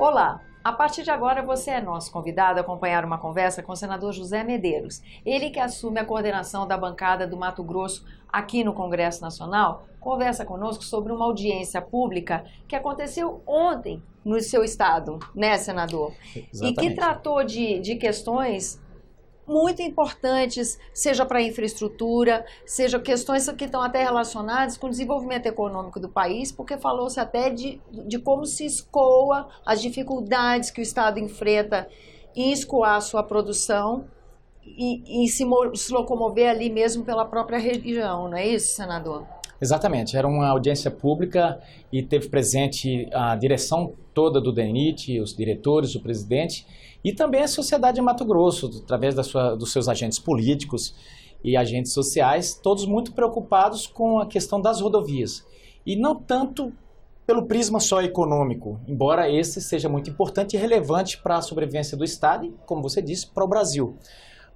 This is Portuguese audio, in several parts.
Olá! A partir de agora você é nosso convidado a acompanhar uma conversa com o senador José Medeiros. Ele que assume a coordenação da bancada do Mato Grosso aqui no Congresso Nacional, conversa conosco sobre uma audiência pública que aconteceu ontem no seu estado, né, senador? Exatamente. E que tratou de questões muito importantes, seja para a infraestrutura, seja questões que estão até relacionadas com o desenvolvimento econômico do país, porque falou-se até de como se escoa as dificuldades que o Estado enfrenta em escoar a sua produção e se locomover ali mesmo pela própria região, não é isso, senador? Exatamente, era uma audiência pública e teve presente a direção toda do DENIT, os diretores, o presidente e também a sociedade de Mato Grosso, através dos seus agentes políticos e agentes sociais, todos muito preocupados com a questão das rodovias. E não tanto pelo prisma só econômico, embora esse seja muito importante e relevante para a sobrevivência do Estado e, como você disse, para o Brasil,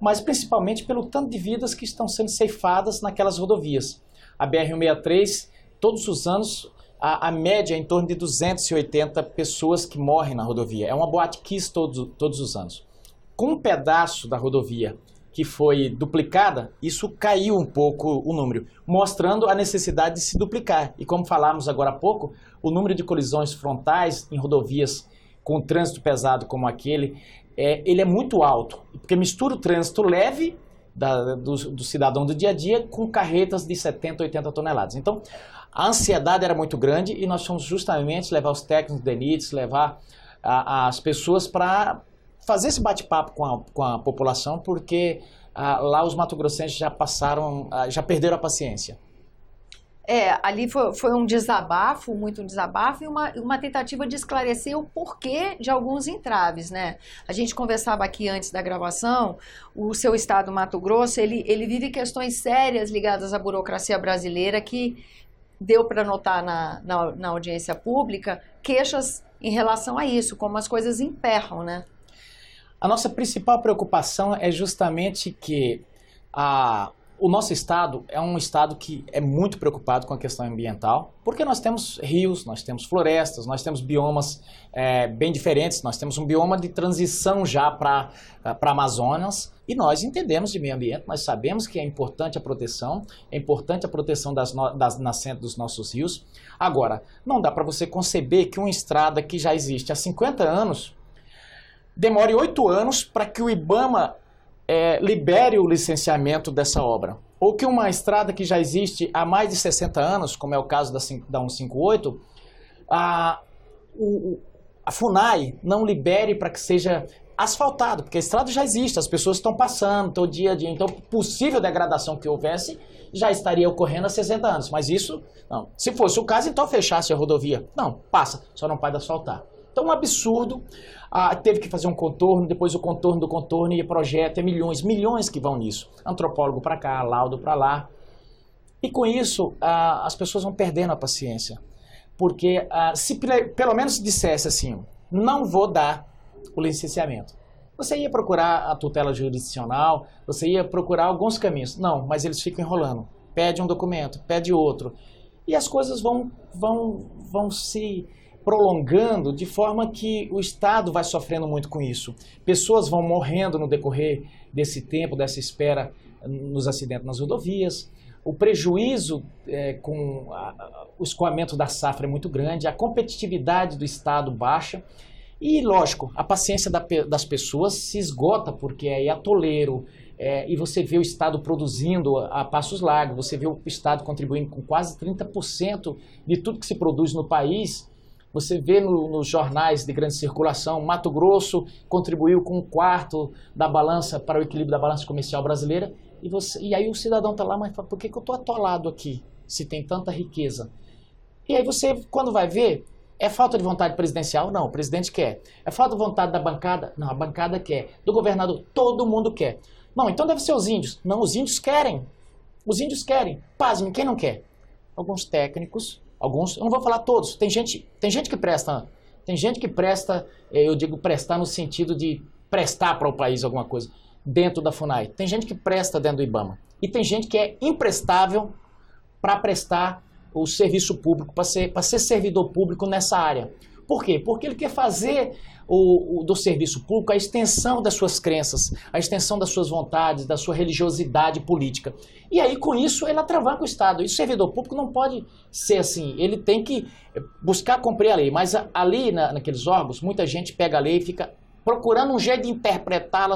mas principalmente pelo tanto de vidas que estão sendo ceifadas naquelas rodovias. A BR-163, todos os anos, a média é em torno de 280 pessoas que morrem na rodovia. É uma Boate Kiss todos os anos. Com um pedaço da rodovia que foi duplicada, isso caiu um pouco o número, mostrando a necessidade de se duplicar. E como falamos agora há pouco, o número de colisões frontais em rodovias com trânsito pesado como aquele, ele é muito alto, porque mistura o trânsito leve do cidadão do dia a dia com carretas de 70, 80 toneladas. Então, a ansiedade era muito grande e nós fomos justamente levar os técnicos do DENIT, levar as pessoas para fazer esse bate-papo com a população, porque lá os mato-grossenses já perderam a paciência. Ali foi um desabafo, muito um desabafo e uma tentativa de esclarecer o porquê de alguns entraves, né? A gente conversava aqui antes da gravação, o seu estado, Mato Grosso, ele vive questões sérias ligadas à burocracia brasileira que deu para notar na audiência pública queixas em relação a isso, como as coisas emperram, né? A nossa principal preocupação é justamente que o nosso estado é um estado que é muito preocupado com a questão ambiental, porque nós temos rios, nós temos florestas, nós temos biomas bem diferentes, nós temos um bioma de transição já para Amazonas, e nós entendemos de meio ambiente, nós sabemos que é importante a proteção das nascentes dos nossos rios. Agora, não dá para você conceber que uma estrada que já existe há 50 anos demore 8 anos para que o IBAMA libere o licenciamento dessa obra. Ou que uma estrada que já existe há mais de 60 anos, como é o caso da 158, a FUNAI não libere para que seja asfaltado, porque a estrada já existe, as pessoas estão passando todo dia a dia, então possível degradação que houvesse já estaria ocorrendo há 60 anos, mas isso, não. Se fosse o caso, então fechasse a rodovia. Não, passa, só não pode asfaltar. Então, um absurdo, teve que fazer um contorno, depois o contorno do contorno e projeto, milhões que vão nisso. Antropólogo para cá, laudo para lá. E com isso, as pessoas vão perdendo a paciência. Porque se pelo menos dissesse assim, não vou dar o licenciamento. Você ia procurar a tutela jurisdicional, você ia procurar alguns caminhos. Não, mas eles ficam enrolando. Pede um documento, pede outro. E as coisas vão se prolongando de forma que o Estado vai sofrendo muito com isso. Pessoas vão morrendo no decorrer desse tempo, dessa espera nos acidentes nas rodovias. O prejuízo com o escoamento da safra é muito grande, a competitividade do Estado baixa e, lógico, a paciência das pessoas se esgota porque é atoleiro, e você vê o Estado produzindo a passos largos, você vê o Estado contribuindo com quase 30% de tudo que se produz no país. Você vê nos jornais de grande circulação, Mato Grosso contribuiu com 1/4 da balança para o equilíbrio da balança comercial brasileira. E aí o cidadão está lá, mas fala, por que eu estou atolado aqui, se tem tanta riqueza? E aí você, quando vai ver, é falta de vontade presidencial? Não, o presidente quer. É falta de vontade da bancada? Não, a bancada quer. Do governador? Todo mundo quer. Não, então deve ser os índios. Não, os índios querem. Os índios querem. Pasmem, quem não quer? Alguns técnicos. Alguns, eu não vou falar todos, tem gente que presta, eu digo prestar no sentido de prestar para o país alguma coisa, dentro da FUNAI. Tem gente que presta dentro do IBAMA. E tem gente que é imprestável para prestar o serviço público, para ser servidor público nessa área. Por quê? Porque ele quer fazer do serviço público a extensão das suas crenças, a extensão das suas vontades, da sua religiosidade política. E aí, com isso, ele atravanca o Estado. E o servidor público não pode ser assim. Ele tem que buscar cumprir a lei. Mas ali, naqueles órgãos, muita gente pega a lei e fica procurando um jeito de interpretá-la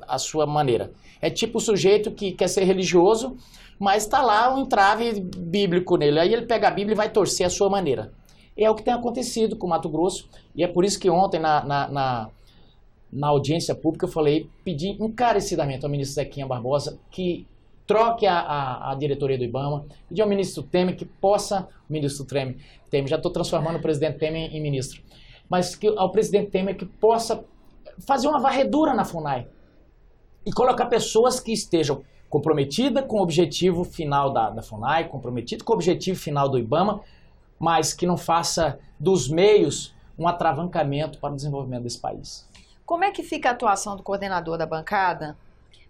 à sua maneira. É tipo o sujeito que quer ser religioso, mas está lá um entrave bíblico nele. Aí ele pega a Bíblia e vai torcer à sua maneira. É o que tem acontecido com o Mato Grosso, e é por isso que ontem, na audiência pública, eu pedi encarecidamente ao ministro Zequinha Barbosa que troque a diretoria do IBAMA, pedi ao ministro Temer que possa, já estou transformando o presidente Temer em ministro, mas que ao presidente Temer que possa fazer uma varredura na FUNAI e colocar pessoas que estejam comprometidas com o objetivo final da FUNAI, comprometidas com o objetivo final do IBAMA, mas que não faça dos meios um atravancamento para o desenvolvimento desse país. Como é que fica a atuação do coordenador da bancada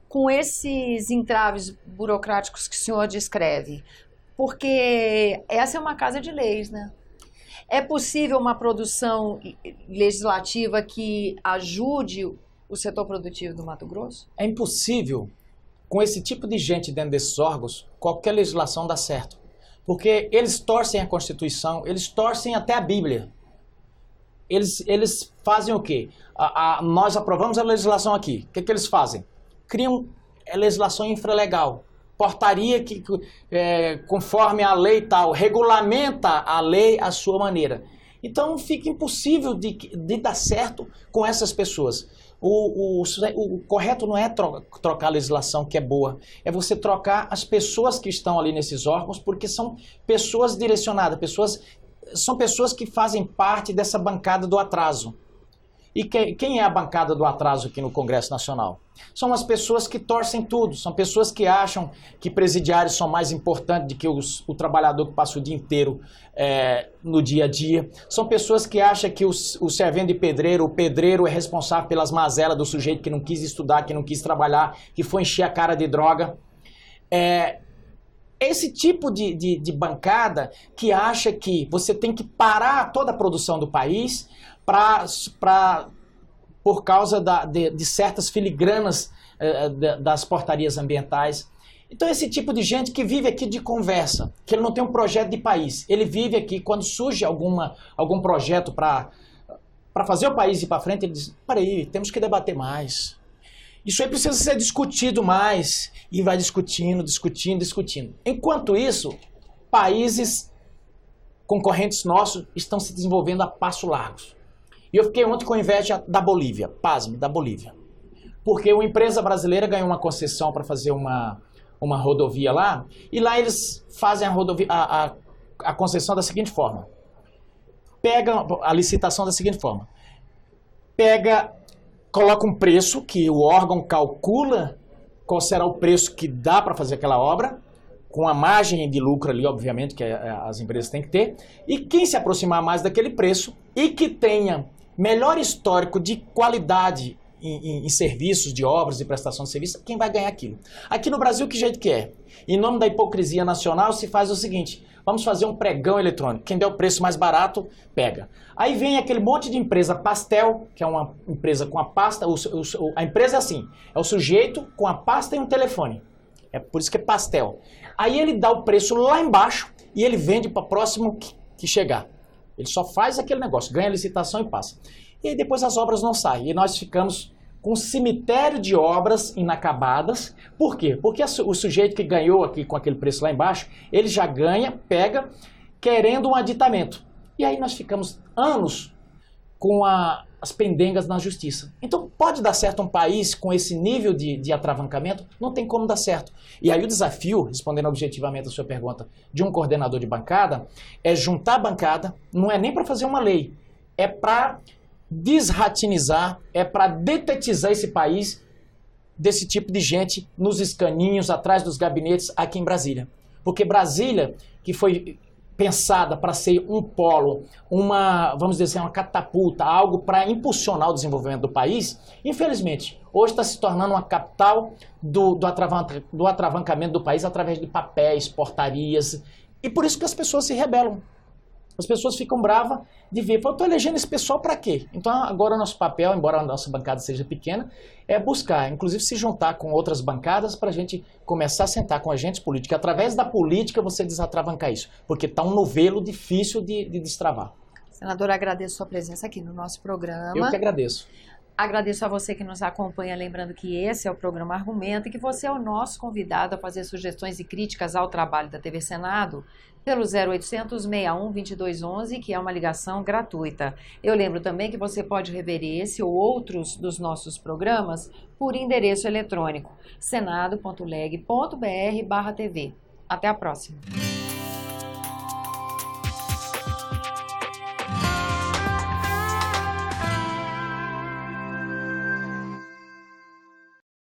com esses entraves burocráticos que o senhor descreve? Porque essa é uma casa de leis, né? É possível uma produção legislativa que ajude o setor produtivo do Mato Grosso? É impossível, com esse tipo de gente dentro desses órgãos, qualquer legislação dá certo. Porque eles torcem a Constituição, eles torcem até a Bíblia. Eles fazem o quê? Nós aprovamos a legislação aqui. O que eles fazem? Criam legislação infralegal. Portaria que, conforme a lei tal, regulamenta a lei à sua maneira. Então fica impossível de dar certo com essas pessoas. O correto não é trocar a legislação que é boa, é você trocar as pessoas que estão ali nesses órgãos, porque são pessoas direcionadas, são pessoas que fazem parte dessa bancada do atraso. E quem é a bancada do atraso aqui no Congresso Nacional? São as pessoas que torcem tudo, são pessoas que acham que presidiários são mais importantes do que o trabalhador que passa o dia inteiro no dia a dia. São pessoas que acham que o servente de pedreiro, o pedreiro é responsável pelas mazelas do sujeito que não quis estudar, que não quis trabalhar, que foi encher a cara de droga. Esse tipo de bancada que acha que você tem que parar toda a produção do país por causa de certas filigranas das portarias ambientais. Então esse tipo de gente que vive aqui de conversa, que ele não tem um projeto de país, ele vive aqui, quando surge algum projeto para fazer o país ir para frente, ele diz, peraí, temos que debater mais. Isso aí precisa ser discutido mais, e vai discutindo. Enquanto isso, países concorrentes nossos estão se desenvolvendo a passo largos. E eu fiquei ontem com inveja da Bolívia, pasme, da Bolívia. Porque uma empresa brasileira ganhou uma concessão para fazer uma rodovia lá, e lá eles fazem a concessão da seguinte forma. Pega a licitação da seguinte forma. Coloca um preço que o órgão calcula qual será o preço que dá para fazer aquela obra, com a margem de lucro ali, obviamente, que as empresas têm que ter, e quem se aproximar mais daquele preço e que tenha melhor histórico de qualidade em serviços, de obras e prestação de serviço, quem vai ganhar aquilo. Aqui no Brasil, que jeito que é? Em nome da hipocrisia nacional, se faz o seguinte, vamos fazer um pregão eletrônico, quem der o preço mais barato, pega. Aí vem aquele monte de empresa pastel, que é uma empresa com a pasta, a empresa é assim, é o sujeito com a pasta e um telefone, é por isso que é pastel. Aí ele dá o preço lá embaixo e ele vende para o próximo que chegar. Ele só faz aquele negócio, ganha a licitação e passa. E aí depois as obras não saem. E nós ficamos com um cemitério de obras inacabadas. Por quê? Porque o sujeito que ganhou aqui com aquele preço lá embaixo, ele já pega, querendo um aditamento. E aí nós ficamos anos com as pendengas na justiça. Então pode dar certo um país com esse nível de atravancamento? Não tem como dar certo. E aí o desafio, respondendo objetivamente a sua pergunta, de um coordenador de bancada, é juntar a bancada, não é nem para fazer uma lei, é para desratinizar, é para detetizar esse país desse tipo de gente nos escaninhos, atrás dos gabinetes aqui em Brasília. Porque Brasília, que foi pensada para ser um polo, vamos dizer assim, uma catapulta, algo para impulsionar o desenvolvimento do país, infelizmente, hoje está se tornando uma capital do atravancamento do país através de papéis, portarias, e por isso que as pessoas se rebelam. As pessoas ficam bravas de ver, pô, eu estou elegendo esse pessoal para quê? Então agora o nosso papel, embora a nossa bancada seja pequena, é buscar, inclusive se juntar com outras bancadas para a gente começar a sentar com agentes políticos. Através da política você desatravancar isso, porque está um novelo difícil de destravar. Senador, agradeço sua presença aqui no nosso programa. Eu que agradeço. Agradeço a você que nos acompanha, lembrando que esse é o programa Argumento e que você é o nosso convidado a fazer sugestões e críticas ao trabalho da TV Senado pelo 0800 61 2211, que é uma ligação gratuita. Eu lembro também que você pode rever esse ou outros dos nossos programas por endereço eletrônico senado.leg.br/tv. Até a próxima.